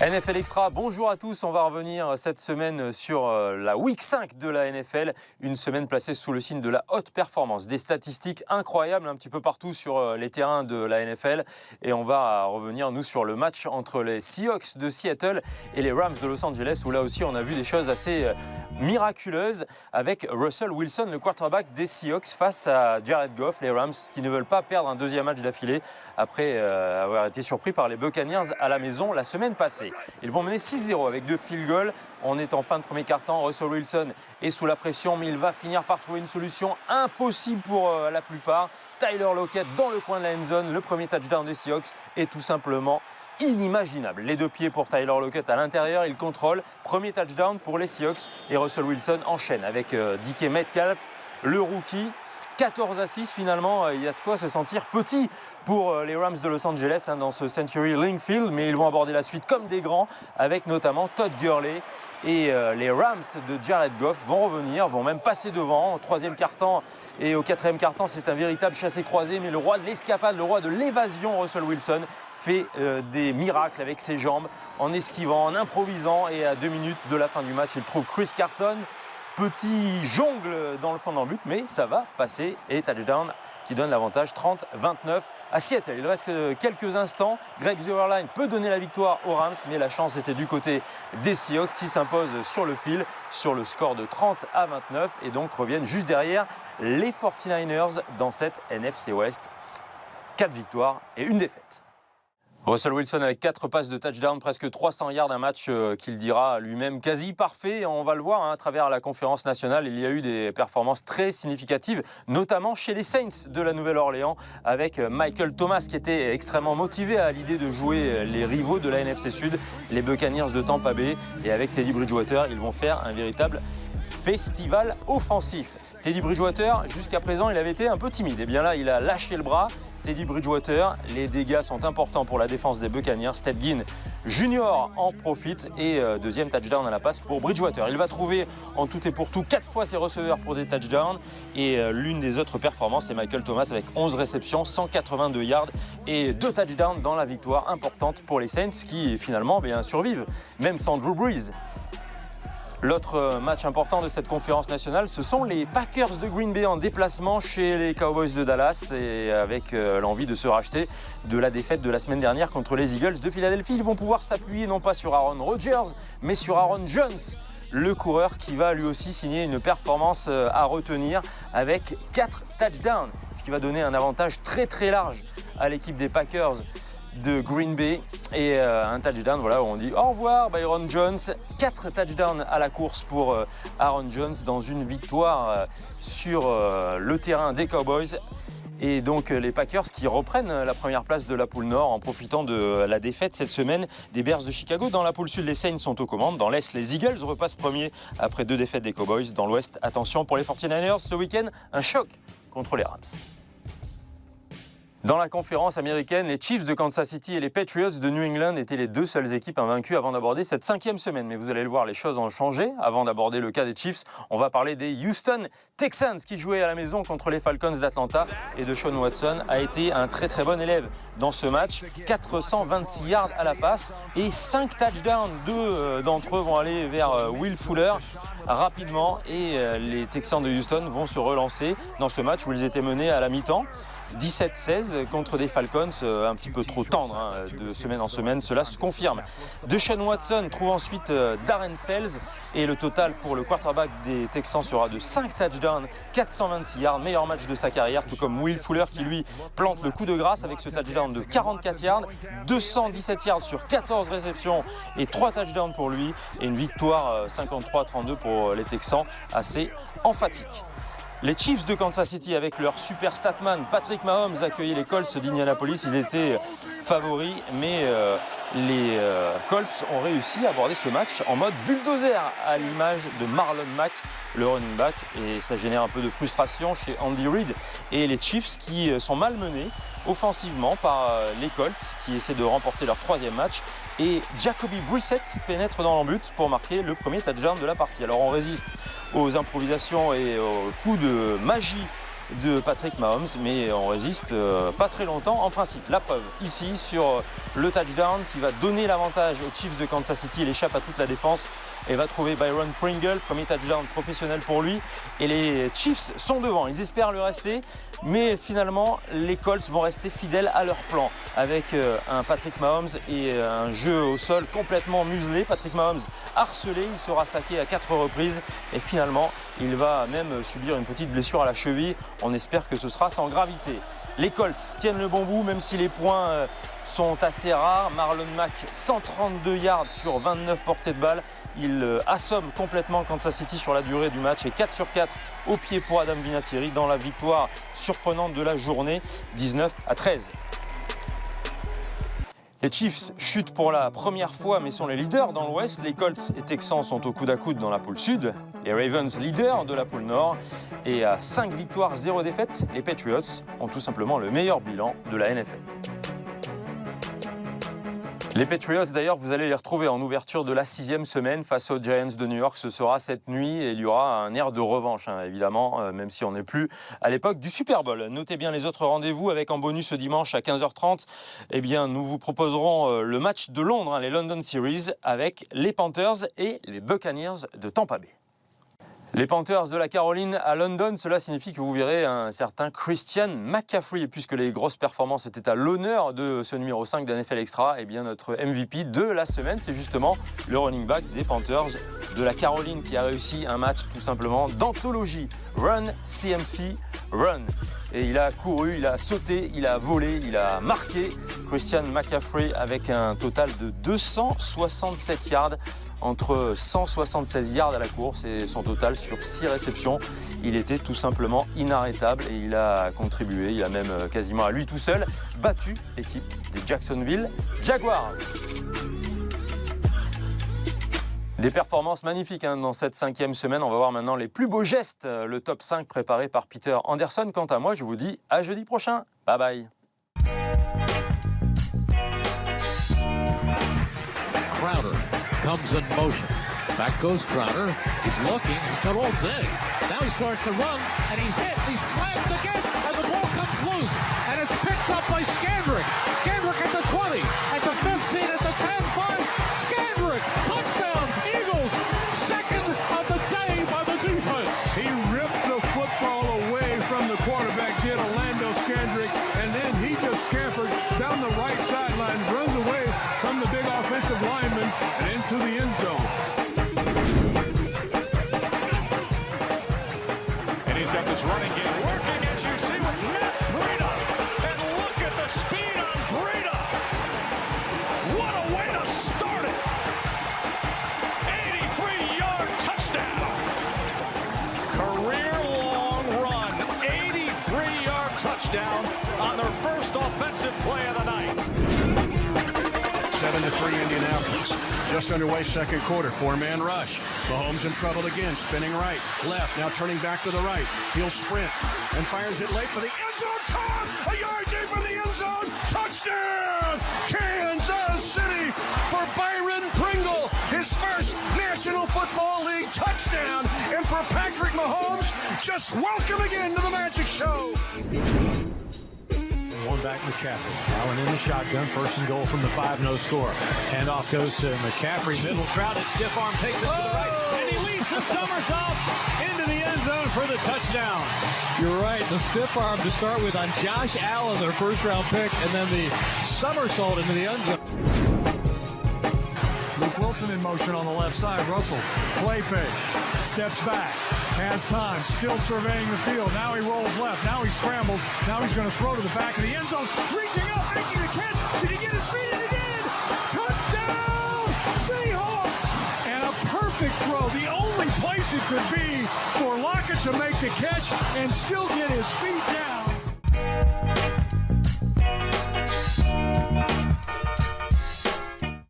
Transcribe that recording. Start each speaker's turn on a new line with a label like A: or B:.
A: NFL Extra, bonjour à tous. On va revenir cette semaine sur la Week 5 de la NFL. Une semaine placée sous le signe de la haute performance. Des statistiques incroyables un petit peu partout sur les terrains de la NFL. Et on va revenir, nous, sur le match entre les Seahawks de Seattle et les Rams de Los Angeles, où là aussi on a vu des choses assez miraculeuses avec Russell Wilson, le quarterback des Seahawks, face à Jared Goff, les Rams, qui ne veulent pas perdre un deuxième match d'affilée après avoir été surpris par les Buccaneers à la maison la semaine passée. Ils vont mener 6-0 avec 2 field goals. On est en fin de premier quart-temps. Russell Wilson est sous la pression, mais il va finir par trouver une solution impossible pour la plupart. Tyler Lockett dans le coin de la end zone. Le premier touchdown des Seahawks est tout simplement inimaginable. Les 2 pieds pour Tyler Lockett à l'intérieur, il contrôle. Premier touchdown pour les Seahawks et Russell Wilson enchaîne avec DK Metcalf, le rookie. 14-6 finalement, il y a de quoi se sentir petit pour les Rams de Los Angeles dans ce Century Link Field, mais ils vont aborder la suite comme des grands avec notamment Todd Gurley. Et les Rams de Jared Goff vont revenir, vont même passer devant au 3e quart-temps et au 4e quart-temps. C'est un véritable chassé-croisé, mais le roi de l'escapade, le roi de l'évasion, Russell Wilson, fait des miracles avec ses jambes en esquivant, en improvisant, et à 2 minutes de la fin du match, il trouve Chris Carton. Petit jongle dans le fond d'un but, mais ça va passer, et touchdown qui donne l'avantage 30-29 à Seattle. Il reste quelques instants. Greg Zuerlein peut donner la victoire aux Rams, mais la chance était du côté des Seahawks qui s'imposent sur le fil sur le score de 30-29 et donc reviennent juste derrière les 49ers dans cette NFC West. 4 victoires et 1 défaite. Russell Wilson avec 4 passes de touchdown, presque 300 yards, un match qu'il dira lui-même quasi parfait. On va le voir à travers la conférence nationale. Il y a eu des performances très significatives, notamment chez les Saints de la Nouvelle-Orléans, avec Michael Thomas qui était extrêmement motivé à l'idée de jouer les rivaux de la NFC Sud, les Buccaneers de Tampa Bay. Et avec Teddy Bridgewater, ils vont faire un véritable festival offensif. Teddy Bridgewater, jusqu'à présent, il avait été un peu timide. Et bien là, il a lâché le bras. Teddy Bridgewater, les dégâts sont importants pour la défense des Buccaneers. Stedgin Junior en profite et deuxième touchdown à la passe pour Bridgewater. Il va trouver en tout et pour tout 4 fois ses receveurs pour des touchdowns. Et l'une des autres performances, c'est Michael Thomas avec 11 réceptions, 182 yards et 2 touchdowns dans la victoire importante pour les Saints qui finalement survivent, même sans Drew Brees. L'autre match important de cette conférence nationale, ce sont les Packers de Green Bay en déplacement chez les Cowboys de Dallas, et avec l'envie de se racheter de la défaite de la semaine dernière contre les Eagles de Philadelphie. Ils vont pouvoir s'appuyer non pas sur Aaron Rodgers, mais sur Aaron Jones, le coureur qui va lui aussi signer une performance à retenir avec 4 touchdowns, ce qui va donner un avantage très très large à l'équipe des Packers de Green Bay, et un touchdown, voilà, où on dit au revoir Byron Jones. 4 touchdowns à la course pour Aaron Jones dans une victoire sur le terrain des Cowboys. Et donc les Packers qui reprennent la première place de la poule Nord en profitant de la défaite cette semaine des Bears de Chicago. Dans la poule Sud, les Saints sont aux commandes. Dans l'Est, les Eagles repassent premiers après 2 défaites des Cowboys. Dans l'Ouest, attention pour les 49ers, ce week-end, un choc contre les Rams. Dans la conférence américaine, les Chiefs de Kansas City et les Patriots de New England étaient les 2 seules équipes invaincues avant d'aborder cette 5e semaine. Mais vous allez le voir, les choses ont changé. Avant d'aborder le cas des Chiefs, on va parler des Houston Texans qui jouaient à la maison contre les Falcons d'Atlanta. Et Deshaun Watson a été un très très bon élève dans ce match. 426 yards à la passe et 5 touchdowns. 2 d'entre eux vont aller vers Will Fuller rapidement. Et les Texans de Houston vont se relancer dans ce match où ils étaient menés à la mi-temps. 17-16 contre des Falcons un petit peu trop tendres de semaine en semaine, cela se confirme. Deshaun Watson trouve ensuite Darren Fells et le total pour le quarterback des Texans sera de 5 touchdowns, 426 yards, meilleur match de sa carrière, tout comme Will Fuller qui lui plante le coup de grâce avec ce touchdown de 44 yards, 217 yards sur 14 réceptions et 3 touchdowns pour lui, et une victoire 53-32 pour les Texans assez emphatique. Les Chiefs de Kansas City avec leur super statman Patrick Mahomes accueillaient les Colts d'Indianapolis. Ils étaient favoris, mais les Colts ont réussi à aborder ce match en mode bulldozer à l'image de Marlon Mack, le running back, et ça génère un peu de frustration chez Andy Reid et les Chiefs qui sont malmenés offensivement par les Colts qui essaient de remporter leur 3e match, et Jacoby Brissett pénètre dans l'en-but pour marquer le premier touchdown de la partie. Alors on résiste aux improvisations et aux coups de magie de Patrick Mahomes, mais on résiste pas très longtemps en principe. La preuve ici sur le touchdown qui va donner l'avantage aux Chiefs de Kansas City. Il échappe à toute la défense et va trouver Byron Pringle, premier touchdown professionnel pour lui. Et les Chiefs sont devant, ils espèrent le rester, mais finalement les Colts vont rester fidèles à leur plan avec un Patrick Mahomes et un jeu au sol complètement muselé. Patrick Mahomes harcelé, il sera saqué à 4 reprises et finalement il va même subir une petite blessure à la cheville. On espère que ce sera sans gravité. Les Colts tiennent le bon bout même si les points sont assez rares. Marlon Mack 132 yards sur 29 portées de balle. Il assomme complètement Kansas City sur la durée du match et 4 sur 4 au pied pour Adam Vinatieri dans la victoire surprenante de la journée 19-13. Les Chiefs chutent pour la première fois mais sont les leaders dans l'Ouest. Les Colts et Texans sont au coude à coude dans la poule Sud. Les Ravens leaders de la poule Nord. Et à 5 victoires, 0 défaites, les Patriots ont tout simplement le meilleur bilan de la NFL. Les Patriots, d'ailleurs, vous allez les retrouver en ouverture de la 6e semaine face aux Giants de New York. Ce sera cette nuit et il y aura un air de revanche, évidemment, même si on n'est plus à l'époque du Super Bowl. Notez bien les autres rendez-vous avec en bonus ce dimanche à 15h30. Eh bien, nous vous proposerons le match de Londres, les London Series, avec les Panthers et les Buccaneers de Tampa Bay. Les Panthers de la Caroline à London, cela signifie que vous verrez un certain Christian McCaffrey. Et puisque les grosses performances étaient à l'honneur de ce numéro 5 d'NFL Extra, eh bien notre MVP de la semaine, c'est justement le running back des Panthers de la Caroline qui a réussi un match tout simplement d'anthologie. Run, CMC, run. Et il a couru, il a sauté, il a volé, il a marqué. Christian McCaffrey avec un total de 267 yards. Entre 176 yards à la course et son total sur 6 réceptions. Il était tout simplement inarrêtable et il a contribué, il a même quasiment à lui tout seul battu l'équipe des Jacksonville Jaguars. Des performances magnifiques dans cette 5e semaine. On va voir maintenant les plus beaux gestes. Le top 5 préparé par Peter Anderson. Quant à moi, je vous dis à jeudi prochain. Bye bye.
B: Crowder comes in motion. Back goes Crowder. He's looking. He's got all day. Now he starts to run, and he's hit. He's slammed again, and the ball comes loose. And it's picked up by Scandrick. Scandrick at the 20, at the 15, at the 10-5. Scandrick, touchdown, Eagles. Second of the day by the defense.
C: He ripped the football away from the quarterback, did Orlando Scandrick, and then he just scampered down the right sideline, runs away from the big offensive lineman and into the end zone. And he's got this running game working, as you see with Matt Breida. And look at the speed on Breida. What a way to start it. 83-yard touchdown. Career-long run, 83-yard touchdown on their first offensive play of the night. 7-3 Indianapolis. Just underway second quarter, 4-man rush. Mahomes in trouble again, spinning right, left, now turning back to the right. He'll sprint and fires it late for the end zone. Caught! A yard deep in the end zone. Touchdown! Kansas City for Byron Pringle. His first National Football League touchdown. And for Patrick Mahomes, just welcome again to the Magic Show.
B: One back McCaffrey. Allen in the shotgun. First and goal from the 5, no score. Handoff goes to McCaffrey. Middle crowded. Stiff arm takes it to the right. And he leaps and somersaults into the end zone for the touchdown.
D: You're right. The stiff arm to start with on Josh Allen, their first-round pick, and then the somersault into the end zone.
C: Luke Wilson in motion on the left side. Russell, play fake, steps back, has time, still surveying the field. Now he rolls left, now he scrambles, now he's going to throw to the back of the end zone, reaching up, making the catch. Did he get his feet? And he did! Touchdown! Seahawks! And a perfect throw, the only place it could be for Lockett to make the catch and still get his feet down.